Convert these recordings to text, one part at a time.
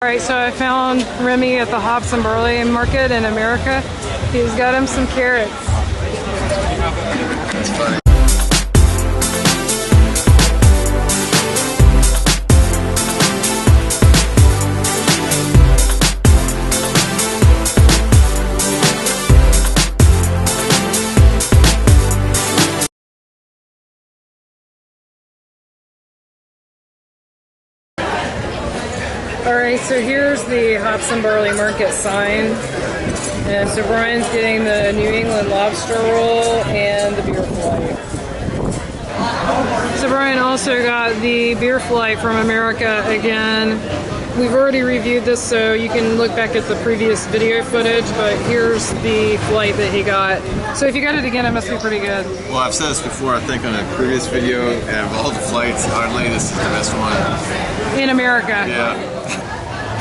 Alright, so I found Remy at the hops and barley market in America. He's got him some carrots. That's funny. Alright, so here's the hops and barley market sign. And so Brian's getting the New England lobster roll and the beer filet. So Brian also got the beer filet from America again. We've already reviewed this, so you can look back at the previous video footage, but here's the flight that he got. So if you got it again, it must be pretty good. Well, I've said this before, I think on a previous video, and of all the flights, hardly this is the best one. In America? Yeah.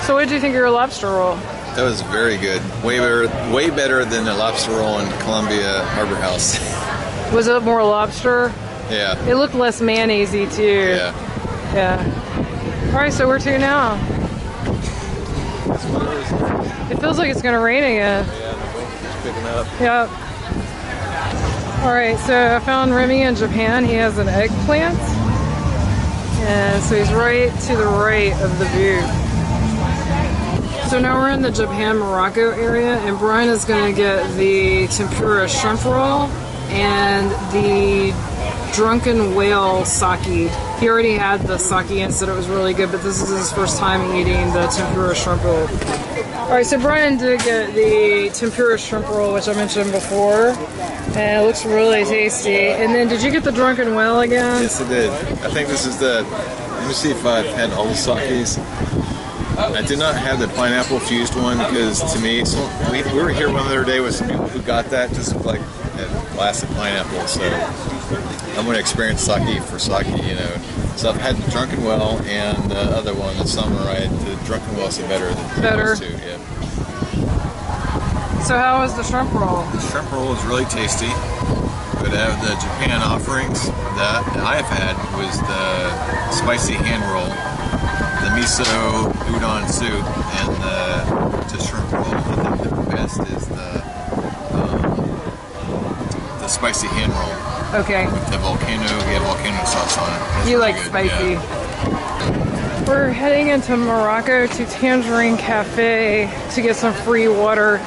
So what did you think of your lobster roll? That was very good. Way better than the lobster roll in Columbia Harbor House. Was it more lobster? Yeah. It looked less mayonnaisey too. Yeah. Yeah. Alright, so where to now? It feels like it's going to rain again. Yeah, the wind keeps picking up. Yep. Alright, so I found Remy in Japan. He has an eggplant. And so he's right to the right of the booth. So now we're in the Japan-Morocco area, and Brian is going to get the Tempura Shrimp Roll and the Drunken Whale Sake. He already had the sake and said it was really good, but this is his first time eating the Tempura Shrimp Roll. Alright, so Brian did get the Tempura Shrimp Roll, which I mentioned before, and it looks really tasty. And then, did you get the Drunken Whale again? Yes, I did. I think this is the... Let me see if I've had all the sakes. I did not have the pineapple fused one because to me, we were here one other day with some people who got that, just like a glass of pineapple. So I'm going to experience sake for sake, you know. So I've had the Drunken Well and the other one, the Samurai. The Drunken Well's better than those two. Yeah. So how was the shrimp roll? The shrimp roll is really tasty. But out of the Japan offerings that I've had was the spicy hand roll, the miso udon soup, and the shrimp roll. I think the best is the spicy hand roll. Okay. With the volcano sauce on it. That's you really like good. spicy. Yeah. We're heading into Morocco to Tangerine Cafe to get some free water.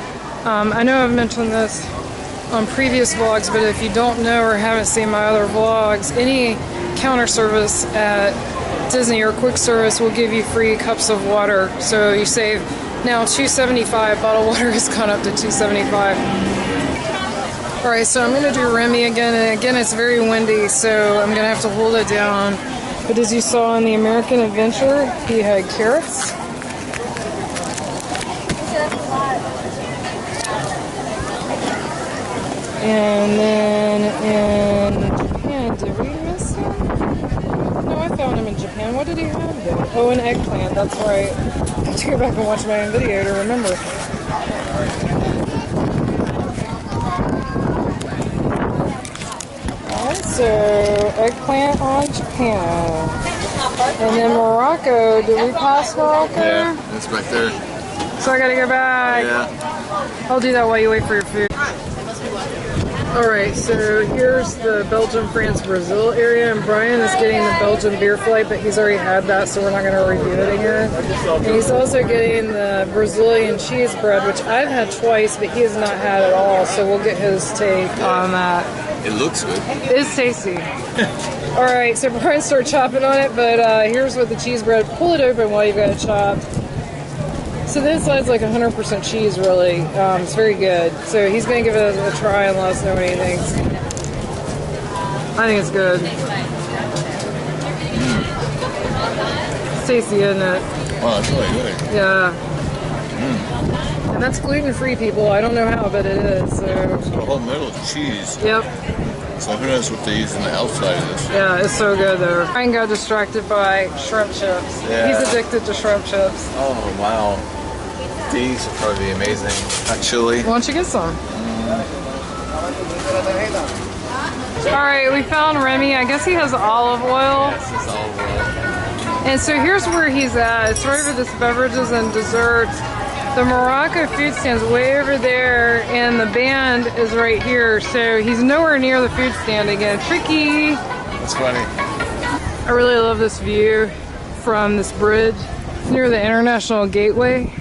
I know I've mentioned this on previous vlogs, but if you don't know or haven't seen my other vlogs, any counter service at Disney or quick service will give you free cups of water. So you save now $2.75. Bottled water has gone up to $2.75. Alright, so I'm going to do Remy again, and again it's very windy, so I'm going to have to hold it down. But as you saw in the American Adventure, he had carrots. And then in Japan, did we miss him? No, I found him in Japan. What did he have there? Oh, an eggplant, that's right. I have to go back and watch my own video to remember. Alright, so eggplant on Japan. And then Morocco, did we pass Morocco? Yeah, it's right there. So I gotta go back. Yeah. I'll do that while you wait for your food. Alright, so here's the Belgium, France, Brazil area, and Brian is getting the Belgian beer flight, but he's already had that, so we're not going to review it again. And he's also getting the Brazilian cheese bread, which I've had twice, but he has not had at all, so we'll get his take on that. It looks good. It's tasty. Alright, so Brian started chopping on it, but here's with the cheese bread. Pull it open while you've got it chopped. So this side's like 100% cheese, really. It's very good. So he's going to give it a try and let us know what he thinks. I think it's good. It's tasty, isn't it? Wow, that's really good. Yeah. And that's gluten-free, people. I don't know how, but it is. So the whole middle is cheese. Yep. So who knows what they use on the outside of this? Yeah, it's so good, though. Brian got distracted by shrimp chips. Yeah. He's addicted to shrimp chips. Oh, wow. These are probably amazing. Hot chili. Why don't you get some? Alright, we found Remy. I guess he has olive oil. Yes, it's olive oil. And so here's where he's at. It's right over this beverages and desserts. The Morocco food stand's way over there, and the band is right here. So he's nowhere near the food stand again. Tricky. That's funny. I really love this view from this bridge. It's near the International Gateway.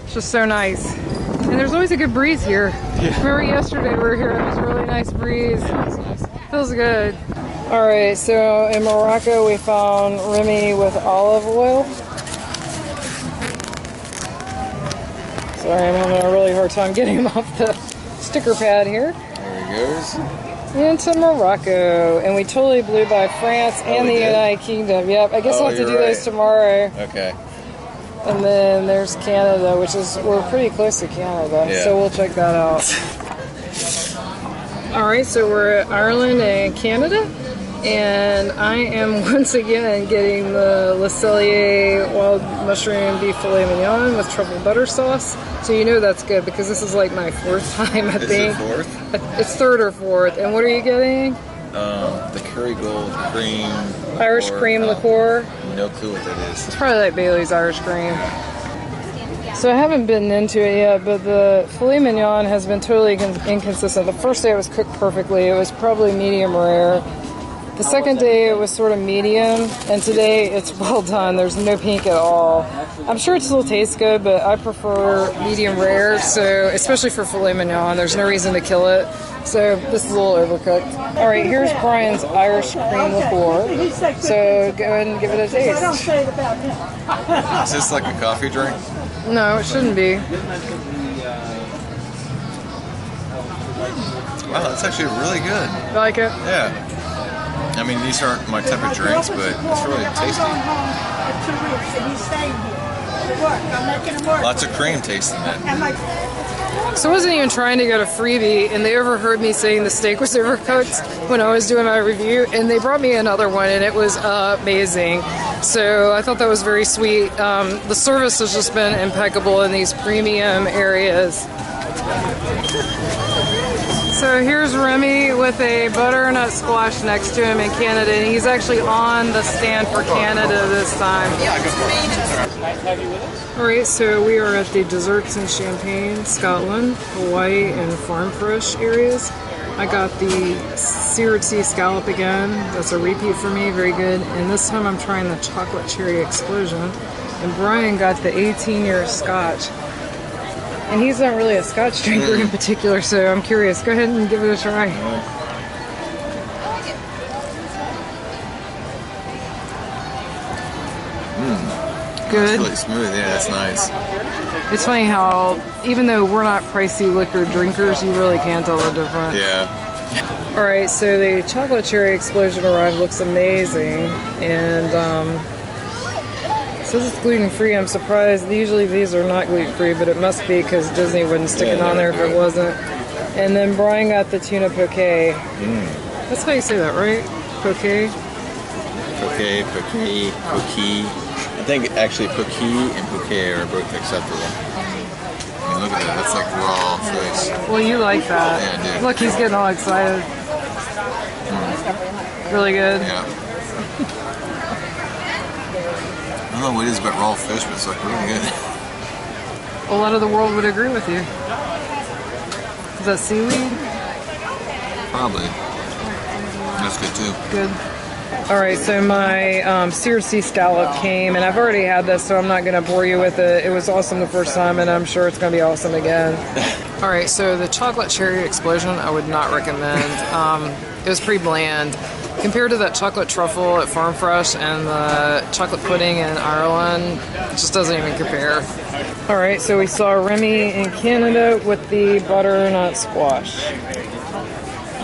It's just so nice. And there's always a good breeze here. Yeah. Remember yesterday we were here, it was a really nice breeze. Yeah, it's nice. Feels good. Alright, so in Morocco we found Remy with olive oil. Sorry, I'm having a really hard time getting him off the sticker pad here. There he goes. Into Morocco. And we totally blew by France and the United Kingdom. Yep, I guess I'll have to do those tomorrow. Okay. And then there's Canada, which is, we're pretty close to Canada, so we'll check that out. Alright, so we're at Ireland and Canada, and I am once again getting the Cellier wild mushroom beef filet mignon with truffle butter sauce. So you know that's good because this is like my fourth time, I think. Is it fourth? It's third or fourth. And what are you getting? The Kerrygold cream. Irish cream liqueur. No clue what that is. It's probably like Bailey's Irish cream. So I haven't bitten into it yet, but the filet mignon has been totally inconsistent. The first day it was cooked perfectly. It was probably medium rare. The second day it was sort of medium, and today it's well done. There's no pink at all. I'm sure it still tastes good, but I prefer medium rare, so especially for filet mignon, there's no reason to kill it. So this is a little overcooked. All right, here's Brian's Irish cream liqueur. So go ahead and give it a taste. Is this like a coffee drink? No, it shouldn't be. Wow, that's actually really good. You like it? Yeah. I mean, these aren't my type of drinks, but it's really tasty. Lots of cream tasting that. So I wasn't even trying to get a freebie, and they overheard me saying the steak was overcooked when I was doing my review, and they brought me another one, and it was amazing. So I thought that was very sweet. The service has just been impeccable in these premium areas. So here's Remy with a butternut squash next to him in Canada, and he's actually on the stand for Canada this time. Alright, so we are at the desserts in Champagne, Scotland, Hawaii, and farm fresh areas. I got the Seared sea scallop again. That's a repeat for me, very good. And this time I'm trying the chocolate cherry explosion. And Brian got the 18-year scotch. And he's not really a scotch drinker in particular, so I'm curious. Go ahead and give it a try. Good. It's really smooth, yeah, that's nice. It's funny how, even though we're not pricey liquor drinkers, you really can't tell the difference. Yeah. Alright, so the chocolate cherry explosion arrived, looks amazing. And, since it's gluten-free, I'm surprised. Usually these are not gluten-free, but it must be because Disney wouldn't stick it on there if it wasn't. And then Brian got the tuna poke. That's how you say that, right? Poke? Poke. I think actually poke and poke are both acceptable. I mean, look at that. That's like raw fish. Well, you like that. Yeah, I do. Look, he's getting all excited. Really good. Yeah. I don't know what it is about raw fish, but it's like really good. A lot of the world would agree with you. Is that seaweed? Probably. That's good too. Good. Alright, so my seared sea scallop came, and I've already had this, so I'm not going to bore you with it. It was awesome the first time, and I'm sure it's going to be awesome again. Alright, so the chocolate cherry explosion, I would not recommend. It was pretty bland. Compared to that chocolate truffle at Farm Fresh and the chocolate pudding in Ireland, it just doesn't even compare. Alright, so we saw Remy in Canada with the butternut squash.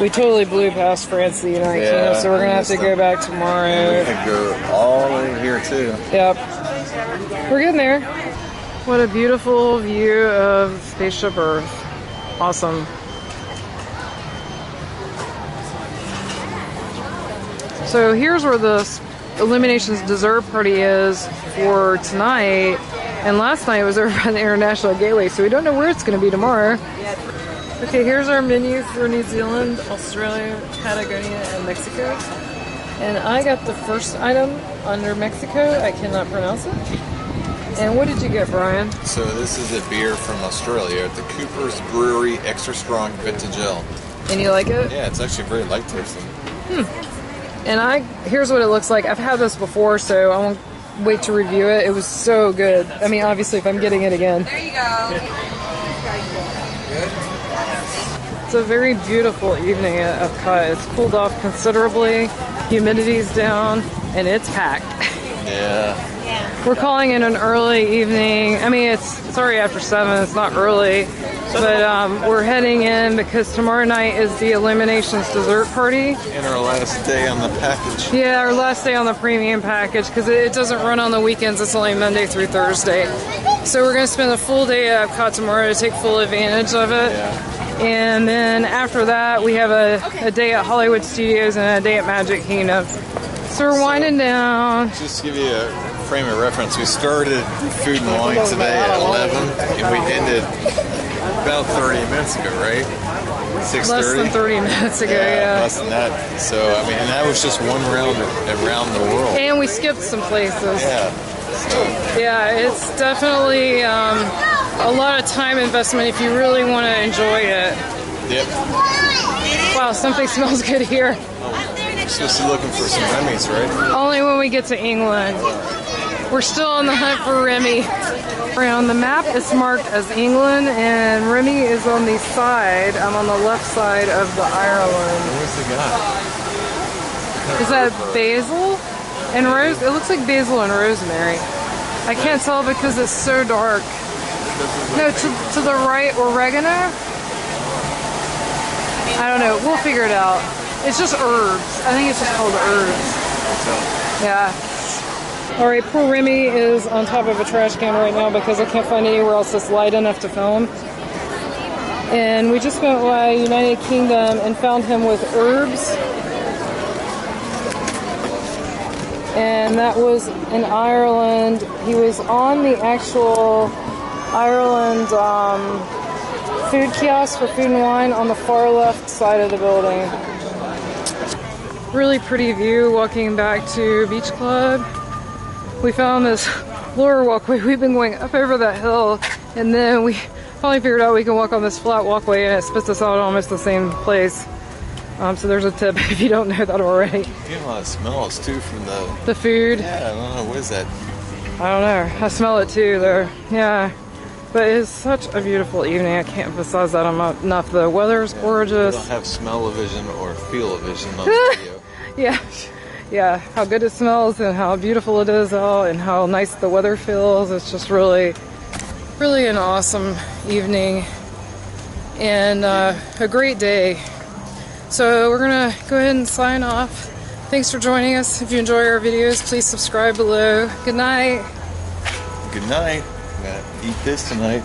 We totally blew past France, the United Kingdom, so we're going to have to go back tomorrow. We could go all the way here too. Yep. We're getting there. What a beautiful view of Spaceship Earth. Awesome. So here's where the Illuminations dessert party is for tonight. And last night it was over by the International Gateway, so we don't know where it's going to be tomorrow. Okay, here's our menu for New Zealand, Australia, Patagonia, and Mexico. And I got the first item, under Mexico. I cannot pronounce it. And what did you get, Brian? So this is a beer from Australia at the Cooper's Brewery Extra Strong Vintage Ale. And you like it? Yeah, it's actually very light tasting. And here's what it looks like. I've had this before, so I won't wait to review it. It was so good. I mean, obviously, if I'm getting it again. There you go. It's a very beautiful evening at Epcot. It's cooled off considerably. Humidity's down, and it's packed. Yeah. We're calling it an early evening. I mean, it's already after 7. It's not early. But we're heading in because tomorrow night is the Illuminations dessert party. And our last day on the package. Yeah, our last day on the premium package because it doesn't run on the weekends. It's only Monday through Thursday. So we're going to spend a full day at Epcot tomorrow to take full advantage of it. Yeah. And then after that, we have a day at Hollywood Studios and a day at Magic Kingdom. So we're winding down. Just to give you a frame of reference, we started Food and Wine today at 11, and we ended about 30 minutes ago, right? 6:30? Less than 30 minutes ago, yeah. Less than that. So, I mean, and that was just one round around the world. And we skipped some places. Yeah. So. Yeah, it's definitely a lot of time investment if you really want to enjoy it. Yep. Wow, something smells good here. We're supposed to be looking for some Remy's, right? Only when we get to England. We're still on the hunt for Remy. On the map, it's marked as England, and Remy is on the side. I'm on the left side of the Ireland. Where's the guy? Is that basil and rose? It looks like basil and rosemary. I can't tell because it's so dark. No, to the right, oregano? I don't know. We'll figure it out. It's just herbs. I think it's just called herbs. Yeah. Alright, poor Remy is on top of a trash can right now because I can't find anywhere else that's light enough to film. And we just went by United Kingdom and found him with herbs. And that was in Ireland. He was on the actual Ireland food kiosk for Food and Wine on the far left side of the building. Really pretty view walking back to Beach Club. We found this lower walkway. We've been going up over that hill, and then we finally figured out we can walk on this flat walkway, and it spits us out almost the same place. So there's a tip if you don't know that already. You get a lot of smells too from the food. Yeah, I don't know. What is that? I don't know. I smell it too there. Yeah. But it's such a beautiful evening. I can't emphasize that enough. The weather's gorgeous. We don't have smell-o-vision or feel-o-vision on the video. Yeah. Yeah, how good it smells and how beautiful it is out and how nice the weather feels. It's just really, really an awesome evening and a great day. So we're going to go ahead and sign off. Thanks for joining us. If you enjoy our videos, please subscribe below. Good night. Good night. I'm going to eat this tonight.